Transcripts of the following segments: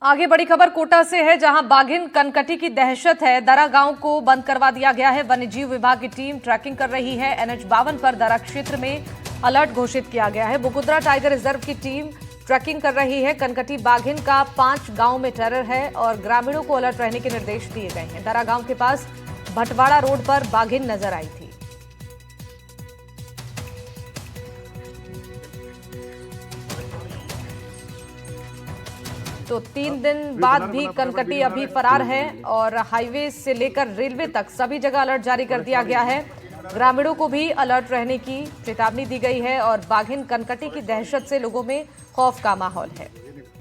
आगे बड़ी खबर कोटा से है, जहां बाघिन कनकटी की दहशत है। दरा गांव को बंद करवा दिया गया है। वन्यजीव विभाग की टीम ट्रैकिंग कर रही है। NH 52 पर दरा क्षेत्र में अलर्ट घोषित किया गया है। बुकुद्रा टाइगर रिजर्व की टीम ट्रैकिंग कर रही है। कनकटी बाघिन का 5 गांव में टेरर है और ग्रामीणों को अलर्ट रहने के निर्देश दिए गए हैं। दरा गांव के पास भटवाड़ा रोड पर बाघिन नजर आई थी। तो 3 दिन बाद भी कनकटी अभी फरार है और हाईवे से लेकर रेलवे तक सभी जगह अलर्ट जारी कर दिया गया है। ग्रामीणों को भी अलर्ट रहने की चेतावनी दी गई है और बाघिन कनकटी की दहशत से लोगों में खौफ का माहौल है।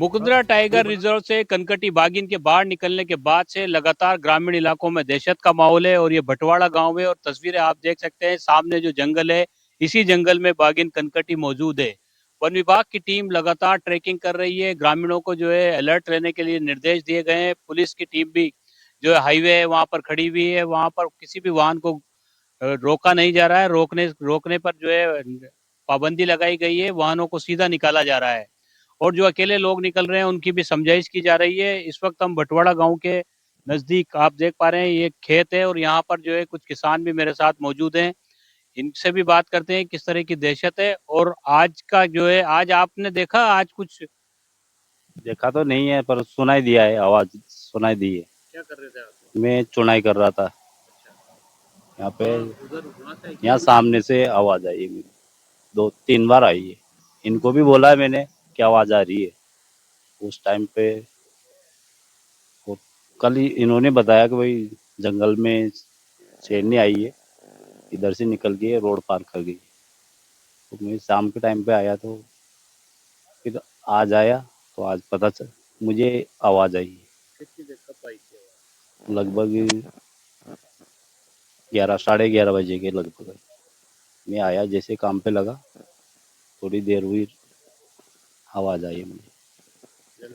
मुकुंदरा टाइगर रिजर्व से कनकटी बाघिन के बाहर निकलने के बाद से लगातार ग्रामीण इलाकों में दहशत का माहौल है और ये भटवाड़ा गांव है और तस्वीरें आप देख सकते हैं। सामने जो जंगल है, इसी जंगल में बाघिन कनकटी मौजूद है। वन विभाग की टीम लगातार ट्रैकिंग कर रही है। ग्रामीणों को जो है अलर्ट रहने के लिए निर्देश दिए गए हैं। पुलिस की टीम भी जो है हाईवे है वहां पर खड़ी हुई है। वहां पर किसी भी वाहन को रोका नहीं जा रहा है। रोकने पर जो है पाबंदी लगाई गई है। वाहनों को सीधा निकाला जा रहा है और जो अकेले लोग निकल रहे हैं उनकी भी समझाइश की जा रही है। इस वक्त हम भटवाड़ा गांव के नजदीक आप देख पा रहे हैं, ये खेत है और यहाँ पर जो है कुछ किसान भी मेरे साथ मौजूद हैं। इनसे भी बात करते हैं किस तरह की दहशत है। और आज का जो है, आज आपने देखा, आज कुछ देखा तो नहीं है पर सुनाई दिया है, आवाज सुनाई दी है। क्या कर रहे थे आप? मैं चुनाई कर रहा था यहाँ पे। उधर होना चाहिए। यहाँ सामने से आवाज आई है मेरी, 2-3 बार आई है। इनको भी बोला है मैंने कि आवाज आ रही है। उस टाइम पे वो कल ही इन्होंने बताया कि भाई जंगल में शेरनी आई है, इधर से निकल के रोड पार कर गई। तो मैं शाम के टाइम पे आया तो फिर आज आया तो आज पता चल मुझे आवाज आई है। कितनी देर कब आई थी? लगभग 11-11:30 बजे के लगभग मैं आया। जैसे काम पे लगा, थोड़ी देर हुई, आवाज आई है मुझे।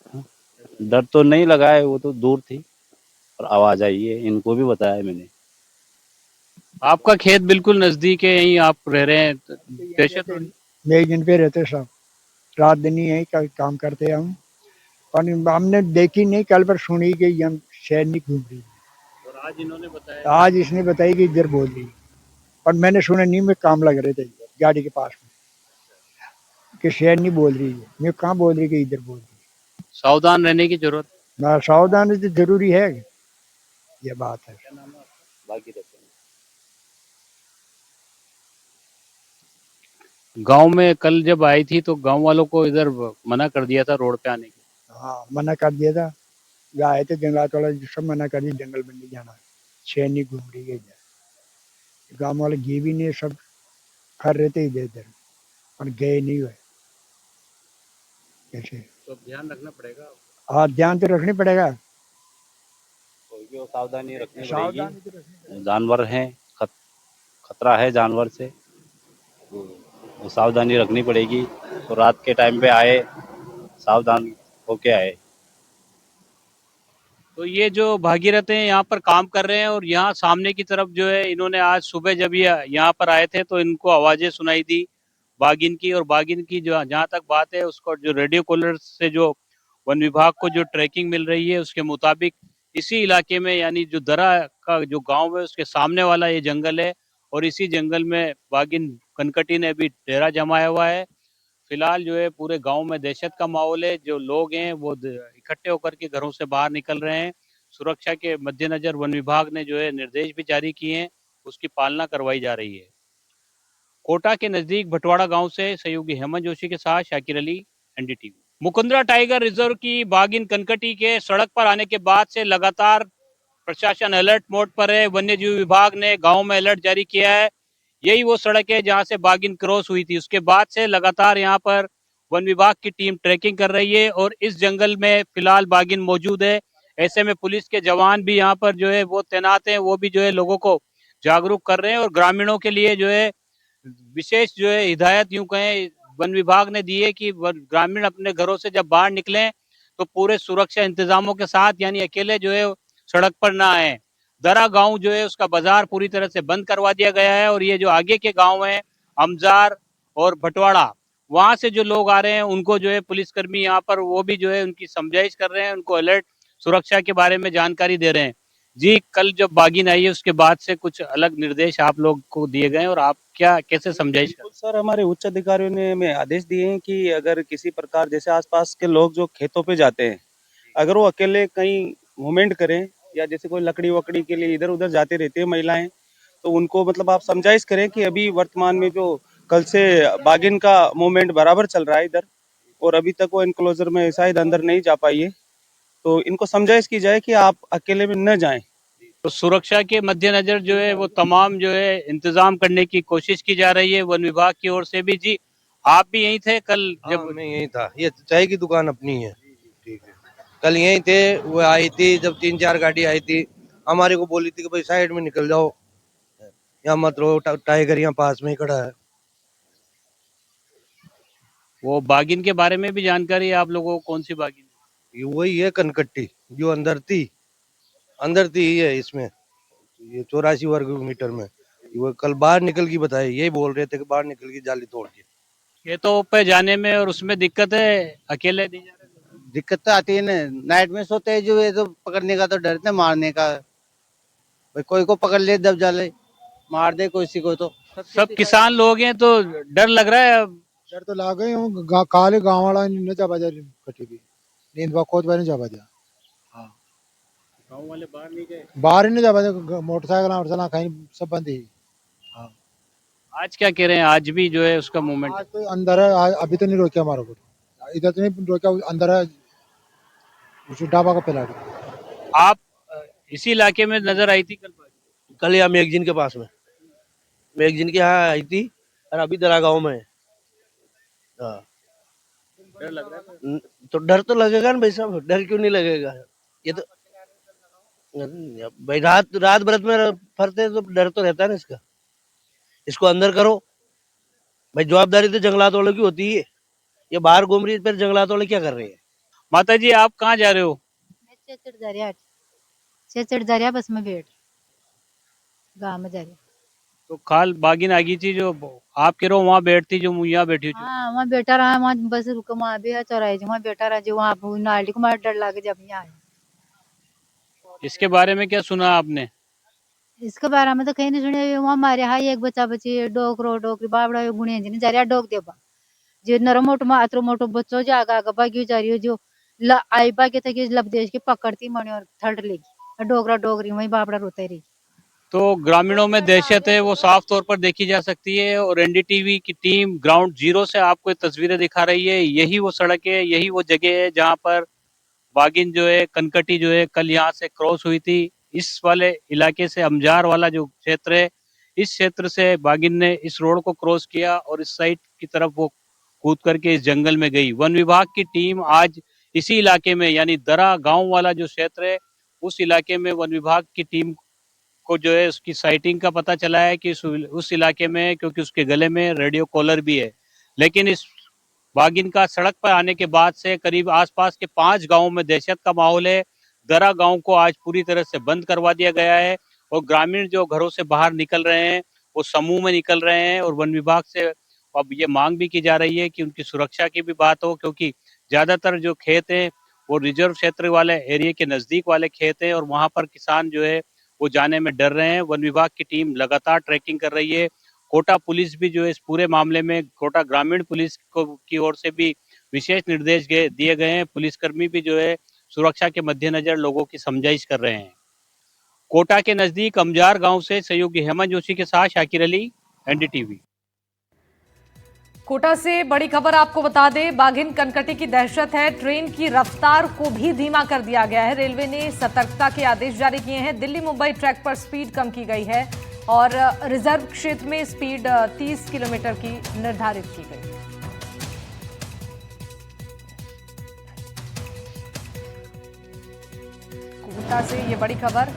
हाँ? डर तो नहीं लगा है, वो तो दूर थी, और आवाज आई है। इनको भी बताया मैंने। आपका खेत बिल्कुल नजदीक है, यहीं आप रह रहे हैं। दहशत मेरे दिन पे रहते सब, रात दिन ही यही काम करते हम। और हमने देखी नहीं, कल पर सुनी कि हम शहर नहीं घूम रही। और आज इन्होंने बताया, आज इसने बताई कि इधर बोल रही, और मैंने सुना नहीं, मैं काम लग रहे थे गाड़ी के पास में, कि शहर नहीं बोल रही है। मैं कहाँ बोल रही कि इधर बोल रही। सावधान रहने की जरूरत। ना सावधानी तो जरूरी है, ये बात है। बाकी रहते हैं। गांव में कल जब आई थी तो गांव वालों को इधर मना कर दिया था रोड पे आने के। हाँ, मना कर दिया था। आए थे जंगलात वाला, सब मना कर दिया, जंगल में नहीं जाना, शहर नहीं घूम रही है इधर। गाँव वाले गए भी नहीं, सब कर रहे थे इधर इधर, और गए नहीं हुए। कैसे? तो ध्यान रखना पड़ेगा। हाँ, ध्यान तो रखनी पड़ेगा। कोई भी सावधानी रखनी सावधानी तो पड़ेगी। जानवर हैं, खतरा है जानवर से, तो सावधानी रखनी पड़ेगी। तो रात के टाइम पे आए, सावधान होके आए। तो ये जो भागीरथ हैं यहाँ पर काम कर रहे हैं और यहाँ सामने की तरफ जो है, इन्होंने आज सुबह जब ये यहाँ पर आए थे तो इनको आवाजें सुनाई दी बाघिन की। और बाघिन की जो जहाँ तक बात है, उसको जो रेडियो कॉलर से जो वन विभाग को जो ट्रैकिंग मिल रही है, उसके मुताबिक इसी इलाके में, यानी जो दरा का जो गांव है उसके सामने वाला ये जंगल है और इसी जंगल में बाघिन कनकटी ने अभी डेरा जमाया हुआ है। फिलहाल जो है पूरे गांव में दहशत का माहौल है। जो लोग हैं वो इकट्ठे होकर के घरों से बाहर निकल रहे हैं। सुरक्षा के मद्देनजर वन विभाग ने जो है निर्देश भी जारी किए हैं, उसकी पालना करवाई जा रही है। कोटा के नजदीक भटवाड़ा गांव से सहयोगी हेमंत जोशी के साथ Shakir Ali, NDTV। Mukundra tiger reserve की बाघिन कनकटी के सड़क पर आने के बाद से लगातार प्रशासन अलर्ट मोड पर है। वन्य जीव विभाग ने गांव में अलर्ट जारी किया है। यही वो सड़क है जहां से बाघिन क्रॉस हुई थी। उसके बाद से लगातार यहां पर वन विभाग की टीम ट्रैकिंग कर रही है और इस जंगल में फिलहाल बाघिन मौजूद है। ऐसे में पुलिस के जवान भी यहाँ पर जो है वो तैनात हैं। वो भी जो है लोगों को जागरूक कर रहे हैं और ग्रामीणों के लिए जो है विशेष जो है हिदायत यूं कहें वन विभाग ने दी है कि ग्रामीण अपने घरों से जब बाहर निकलें तो पूरे सुरक्षा इंतजामों के साथ, यानी अकेले जो है सड़क पर ना आए। दरा गांव जो है उसका बाजार पूरी तरह से बंद करवा दिया गया है और ये जो आगे के गांव हैं, अमजार और भटवाड़ा, वहां से जो लोग आ रहे हैं उनको जो है पुलिसकर्मी यहाँ पर वो भी जो है उनकी समझाइश कर रहे हैं, उनको अलर्ट सुरक्षा के बारे में जानकारी दे रहे हैं। जी, कल जब बागिन आई है उसके बाद से कुछ अलग निर्देश आप लोग को दिए गए हैं और आप क्या कैसे समझाइश कर? सर, हमारे उच्च अधिकारियों ने हमें आदेश दिए हैं कि अगर किसी प्रकार जैसे आसपास के लोग जो खेतों पे जाते हैं, अगर वो अकेले कहीं मूवमेंट करें या जैसे कोई लकड़ी वकड़ी के लिए इधर उधर जाती रहती है महिलाएं, तो उनको मतलब आप समझाइश करें कि अभी वर्तमान में जो कल से बागिन का मूवमेंट बराबर चल रहा है इधर, और अभी तक वो इनक्लोजर में शायद अंदर नहीं जा पाई है, तो इनको समझाइश की जाए कि आप अकेले में न जाएं। तो सुरक्षा के मद्देनजर जो है वो तमाम जो है इंतजाम करने की कोशिश की जा रही है वन विभाग की ओर से भी। जी, आप भी यहीं थे कल हाँ, जब? मैं यही था। ये चाय की दुकान अपनी है। ठीक है। कल यहीं थे, वो आई थी जब 3-4 गाड़ी आई थी, हमारे को बोली थी कि भाई साइड में निकल जाओ, यहाँ मत रहो, टाइगर यहाँ पास में ही खड़ा है। वो बागिन के बारे में भी जानकारी है आप लोगों को? कौन सी बागिन? ये वही है कनकट्टी जो अंदर थी है इसमें, ये 84 वर्ग मीटर में। वो कल बाहर निकल की बताए, यही बोल रहे थे कि बाहर निकल की जाली तोड़ के। खेतों पे जाने में और उसमें दिक्कत है, अकेले नहीं जा रहे? दिक्कत तो आती है ना, नाइट में सोते हैं जो ये तो पकड़ने का तो डरते हैं, मारने का भाई कोई को पकड़ ले दब जाले मार दे किसी को तो। सब किसान लोग हैं तो डर लग रहा है अब। डर तो लाग गए हूँ काले गाँव वाला ने जा बाजार कटी भी नींद बाकोत बारे जा बाजा। हाँ, गाँव वाले बाहर नहीं गए? बाहर ही नहीं जा बाजा, मोटरसाइकिल कहीं सब बंद ही। हाँ, आज क्या कह रहे हैं? आज भी जो है उसका मूवमेंट आज तो अंदर है, अभी तो नहीं रोका हमारे को, इधर तो नहीं रोका, अंदर है उस ढाबा का पिला। आप इसी इलाके में नजर आई थी कल बागिन? कल यहाँ मैगजीन के पास में, मैगजीन के यहाँ आई थी और अभी दरा गाँव में है। हाँ। डर लग रहा है? तो डर तो लगेगा ना भाई साहब, डर क्यों नहीं लगेगा? ये तो भाई रात रात बरत में फरते तो डर तो रहता है ना इसका। इसको अंदर करो भाई, जवाबदारी तो जंगलात वालों की होती है। ये बाहर घूम रही है, फिर जंगलात वाले क्या कर रहे हैं? माता जी, आप कहाँ जा रहे हो? मैं चेचड़ दरिया बस में बैठ गाँव में जा रही। तो खाल बागिन आ गई थी जो आप कह रहे हो वहाँ बैठती, जो यहाँ बैठी हुई? हाँ, वहाँ बैठा रहा, वहाँ बस रुको, वहाँ भी है चौराहे जो, वहाँ बैठा रहा जो, वहाँ नाली को मार डर लगे जब यहाँ आए। इसके बारे में क्या सुना आपने? इसके बारे में तो कहीं नहीं सुने। वहाँ मारे हाँ एक बच्चा बची डोकरो डोकरी बाबड़ा गुणे जी जा रहा डोक देबा जो नरो मोटो में अतरो मोटो बच्चों जो आगा आगा भागी जा रही हो जो आई भागे थे कि लब देश की पकड़ती मणि और थर्ड लेगी डोकरा डोकरी वही बाबड़ा रोते रही। तो ग्रामीणों में दहशत है वो साफ तौर पर देखी जा सकती है और एनडीटीवी की टीम ग्राउंड जीरो से आपको ये तस्वीरें दिखा रही है। यही वो सड़क है, यही वो जगह है जहां पर बागिन जो है कनकटी जो है कल यहाँ से क्रॉस हुई थी। इस वाले इलाके से अमजार वाला जो क्षेत्र है, इस क्षेत्र से बागिन ने इस रोड को क्रॉस किया और इस साइड की तरफ वो कूद करके इस जंगल में गई। वन विभाग की टीम आज इसी इलाके में यानी दरा गांव वाला जो क्षेत्र है उस इलाके में वन विभाग की टीम को जो है उसकी साइटिंग का पता चला है कि उस इलाके में, क्योंकि उसके गले में रेडियो कॉलर भी है। लेकिन इस बागिन का सड़क पर आने के बाद से करीब आसपास के 5 गांवों में दहशत का माहौल है। दरा गांव को आज पूरी तरह से बंद करवा दिया गया है और ग्रामीण जो घरों से बाहर निकल रहे हैं वो समूह में निकल रहे हैं और वन विभाग से अब ये मांग भी की जा रही है कि उनकी सुरक्षा की भी बात हो, क्योंकि ज्यादातर जो खेत हैं वो रिजर्व क्षेत्र वाले एरिया के नजदीक वाले खेत हैं और वहां पर किसान जो है वो जाने में डर रहे हैं। वन विभाग की टीम लगातार ट्रैकिंग कर रही है। कोटा पुलिस भी जो है इस पूरे मामले में, कोटा ग्रामीण पुलिस की ओर से भी विशेष निर्देश दिए गए हैं। पुलिसकर्मी भी जो है सुरक्षा के मद्देनजर लोगों की समझाइश कर रहे हैं। कोटा के नजदीक अमजार गांव से सहयोगी हेमंत जोशी के साथ शाकिर अली, एनडीटीवी। कोटा से बड़ी खबर आपको बता दें, बाघिन कनकटी की दहशत है। ट्रेन की रफ्तार को भी धीमा कर दिया गया है। रेलवे ने सतर्कता के आदेश जारी किए हैं। दिल्ली मुंबई ट्रैक पर स्पीड कम की गई है और रिजर्व क्षेत्र में स्पीड 30 किलोमीटर की निर्धारित की गई है। कोटा से ये बड़ी खबर,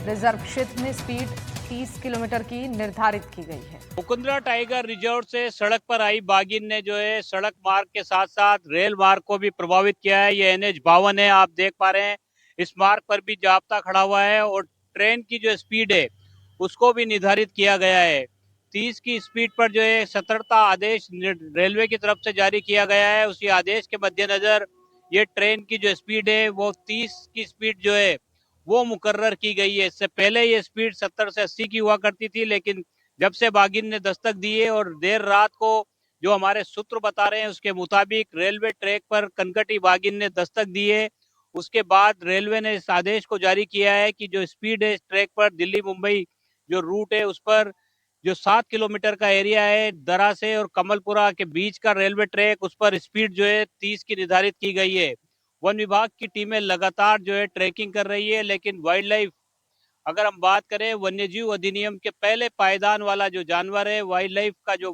रिजर्व क्षेत्र में स्पीड 30 किलोमीटर की निर्धारित की गई है। मुकुंदरा टाइगर रिजर्व से सड़क पर आई बागिन ने जो है सड़क मार्ग के साथ साथ रेल मार्ग को भी प्रभावित किया है। ये NH 52 है, आप देख पा रहे हैं। इस मार्ग पर भी जाब्ता खड़ा हुआ है और ट्रेन की जो स्पीड है उसको भी निर्धारित किया गया है। 30 की स्पीड पर जो है सतर्कता आदेश रेलवे की तरफ से जारी किया गया है। उसी आदेश के मद्देनजर ये ट्रेन की जो स्पीड है वो 30 की स्पीड जो है वो मुकर्रर की गई है। इससे पहले ये स्पीड 70 से 80 की हुआ करती थी, लेकिन जब से बागिन ने दस्तक दी है और देर रात को जो हमारे सूत्र बता रहे हैं उसके मुताबिक रेलवे ट्रैक पर कनकटी बागिन ने दस्तक दी है, उसके बाद रेलवे ने इस आदेश को जारी किया है कि जो स्पीड है इस ट्रैक पर दिल्ली मुंबई जो रूट है उस पर जो 7 किलोमीटर का एरिया है दरा से और कमलपुरा के बीच का रेलवे ट्रैक, उस पर स्पीड जो है 30 की निर्धारित की गई है। वन विभाग की टीमें लगातार जो है ट्रैकिंग कर रही है, लेकिन वाइल्ड लाइफ अगर हम बात करें वन्य जीव अधिनियम के पहले पायदान वाला जो जानवर है, वाइल्ड लाइफ का जो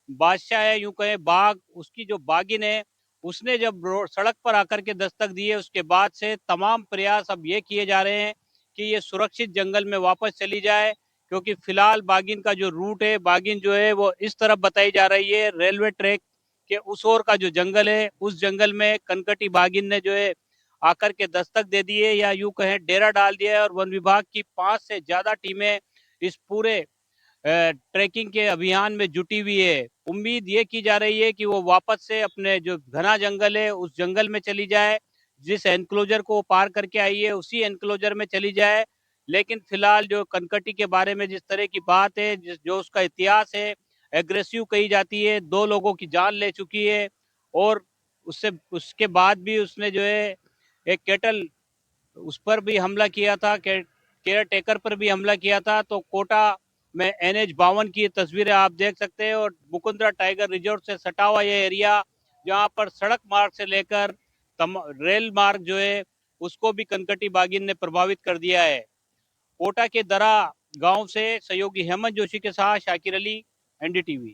बादशाह है यूं कहें बाघ, उसकी जो बागिन है उसने जब सड़क पर आकर के दस्तक दी है उसके बाद से तमाम प्रयास अब ये किए जा रहे हैं कि ये सुरक्षित जंगल में वापस चली जाए, क्योंकि फिलहाल बागिन का जो रूट है, बागिन जो है वो इस तरफ बताई जा रही है रेलवे ट्रैक के उस ओर का जो जंगल है, उस जंगल में कनकटी बागिन ने जो है आकर के दस्तक दे दी है या यूं कहें डेरा डाल दिया है। और वन विभाग की 5 से ज्यादा टीमें इस पूरे ट्रैकिंग के अभियान में जुटी हुई है। उम्मीद ये की जा रही है कि वो वापस से अपने जो घना जंगल है उस जंगल में चली जाए, जिस एनक्लोजर को पार करके आई है उसी एनक्लोजर में चली जाए। लेकिन फिलहाल जो कनकटी के बारे में जिस तरह की बात है, जो उसका इतिहास है, एग्रेसिव कही जाती है, 2 लोगों की जान ले चुकी है और उसके बाद भी उसने जो है एक कैटल उस पर भी हमला किया था, केयर टेकर पर भी हमला किया था। तो कोटा में NH-52 की तस्वीरें आप देख सकते हैं और मुकुंदरा टाइगर रिजॉर्ट से सटा हुआ ये एरिया जहां पर सड़क मार्ग से लेकर रेल मार्ग जो है उसको भी कनकटी बागिन ने प्रभावित कर दिया है। कोटा के दरा गांव से सहयोगी हेमंत जोशी के साथ शाकिर अली, NDTV।